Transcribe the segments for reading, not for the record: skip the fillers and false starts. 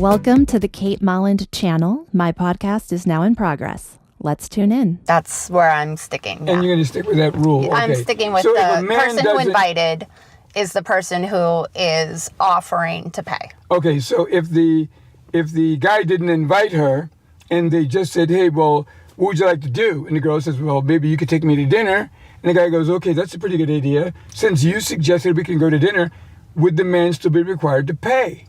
Welcome to the Kate Molland channel. My podcast is now in progress. Let's tune in. That's where I'm sticking. And you're going to stick with that rule. I'm okay. sticking with so the person who invited is the person who is offering to pay. Okay, so if the guy didn't invite her and they just said, hey, well, what would you like to do? And the girl says, well, maybe you could take me to dinner. And the guy goes, okay, that's a pretty good idea. Since you suggested we can go to dinner, would the man still be required to pay?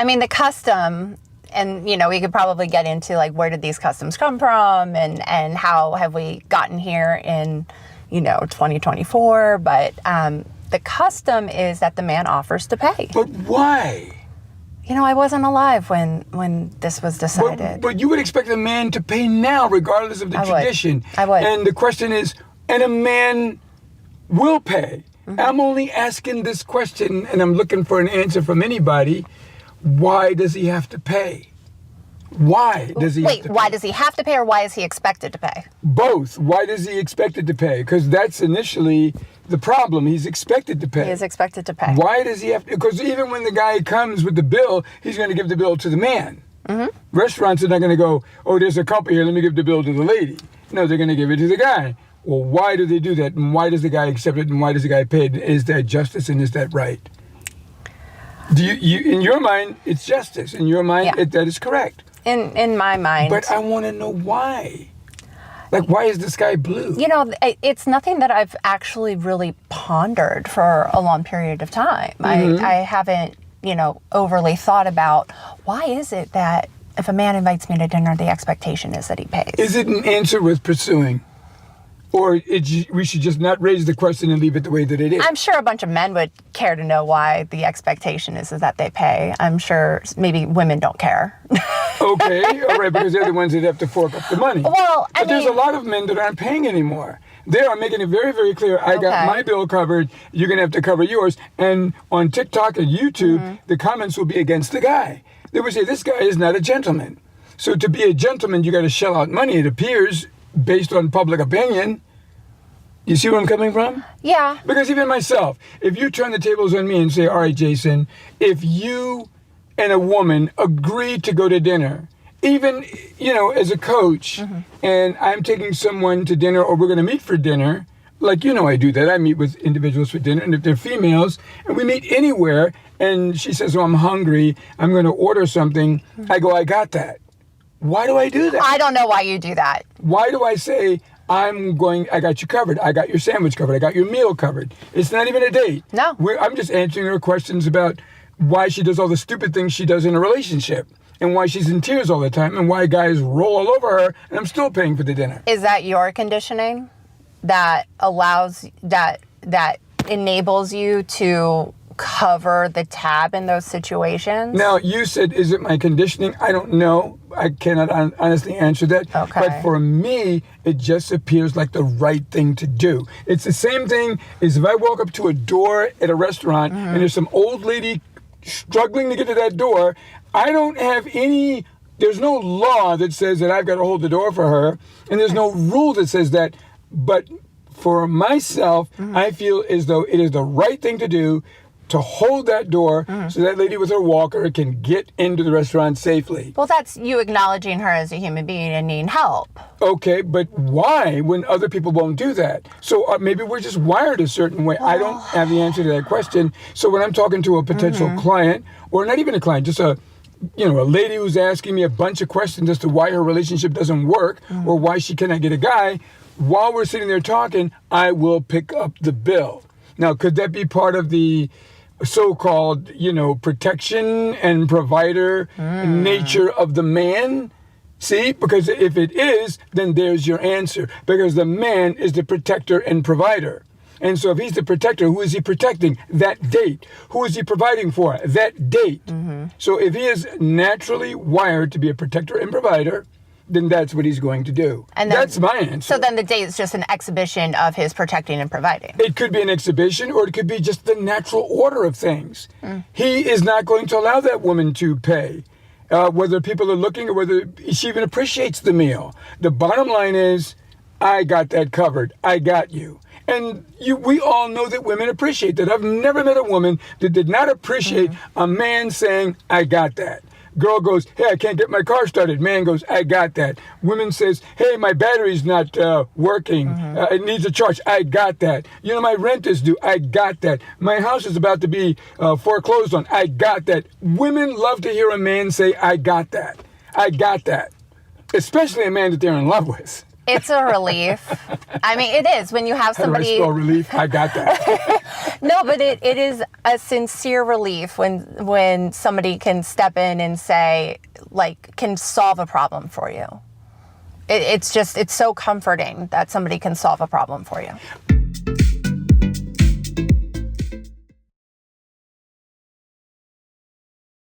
I mean, the custom, and, we could probably get into, where did these customs come from and how have we gotten here in, 2024. But the custom is that the man offers to pay. But why? I wasn't alive when this was decided. But you would expect a man to pay now, regardless of the tradition. I would. And the question is, and a man will pay. Mm-hmm. I'm only asking this question, and I'm looking for an answer from anybody. Why does he have to pay? Why does he have to pay? Why does he have to pay, or why is he expected to pay? Both. Why does he expected to pay? Because that's initially the problem. He's expected to pay. He is expected to pay. Why does he have to? Because even when the guy comes with the bill, he's going to give the bill to the man. Mm-hmm. Restaurants are not going to go, oh, there's a couple here, let me give the bill to the lady. No, they're going to give it to the guy. Well, why do they do that? And why does the guy accept it? And why does the guy pay it? Is that justice and is that right? Do you in your mind, it's justice. In your mind, that is correct. In my mind. But I want to know why. Why is the sky blue? It's nothing that I've actually really pondered for a long period of time. Mm-hmm. I haven't, overly thought about why is it that if a man invites me to dinner, the expectation is that he pays. Is it an answer worth pursuing? Or we should just not raise the question and leave it the way that it is? I'm sure a bunch of men would care to know why the expectation is that they pay. I'm sure maybe women don't care. Okay, all right, because they're the ones that have to fork up the money. Well, but there's a lot of men that aren't paying anymore. They are making it very, very clear, I got my bill covered, you're going to have to cover yours. And on TikTok and YouTube, the comments will be against the guy. They would say, this guy is not a gentleman. So to be a gentleman, you got to shell out money, it appears, based on public opinion. You see where I'm coming from? Yeah. Because even myself, if you turn the tables on me and say, all right, Jason, if you and a woman agree to go to dinner, even, as a coach, and I'm taking someone to dinner or we're going to meet for dinner, I do that. I meet with individuals for dinner, and if they're females, and we meet anywhere, and she says, oh, I'm hungry, I'm going to order something, I go, I got that. Why do I do that? I don't know why you do that. Why do I say, I got you covered. I got your sandwich covered. I got your meal covered. It's not even a date. No. I'm just answering her questions about why she does all the stupid things she does in a relationship and why she's in tears all the time and why guys roll all over her and I'm still paying for the dinner. Is that your conditioning that enables you to cover the tab in those situations? Now, you said, is it my conditioning? I don't know. I cannot honestly answer that. Okay. But for me, it just appears like the right thing to do. It's the same thing as if I walk up to a door at a restaurant and there's some old lady struggling to get to that door. I don't have there's no law that says that I've got to hold the door for her. And there's no rule that says that. But for myself, I feel as though it is the right thing to do to hold that door so that lady with her walker can get into the restaurant safely. Well, that's you acknowledging her as a human being and needing help. Okay, but why when other people won't do that? So maybe we're just wired a certain way. I don't have the answer to that question. So when I'm talking to a potential client, or not even a client, just a lady who's asking me a bunch of questions as to why her relationship doesn't work or why she cannot get a guy, while we're sitting there talking, I will pick up the bill. Now, could that be part of the so-called, protection and provider nature of the man? See, because if it is, then there's your answer. Because the man is the protector and provider. And so if he's the protector, who is he protecting? That date. Who is he providing for? That date. So if he is naturally wired to be a protector and provider, then that's what he's going to do. And that's my answer. So then the date is just an exhibition of his protecting and providing. It could be an exhibition, or it could be just the natural order of things. He is not going to allow that woman to pay, whether people are looking or whether she even appreciates the meal. The bottom line is, I got that covered. I got you. And we all know that women appreciate that. I've never met a woman that did not appreciate a man saying, I got that. Girl goes, hey, I can't get my car started. Man goes, I got that. Woman says, hey, my battery's not working. It needs a charge. I got that. You know, my rent is due. I got that. My house is about to be foreclosed on. I got that. Women love to hear a man say, I got that. I got that. Especially a man that they're in love with. It's a relief. I mean, it is when you have somebody. How do I spell relief? I got that. No, but it is a sincere relief when somebody can step in and say, like, can solve a problem for you. It's so comforting that somebody can solve a problem for you.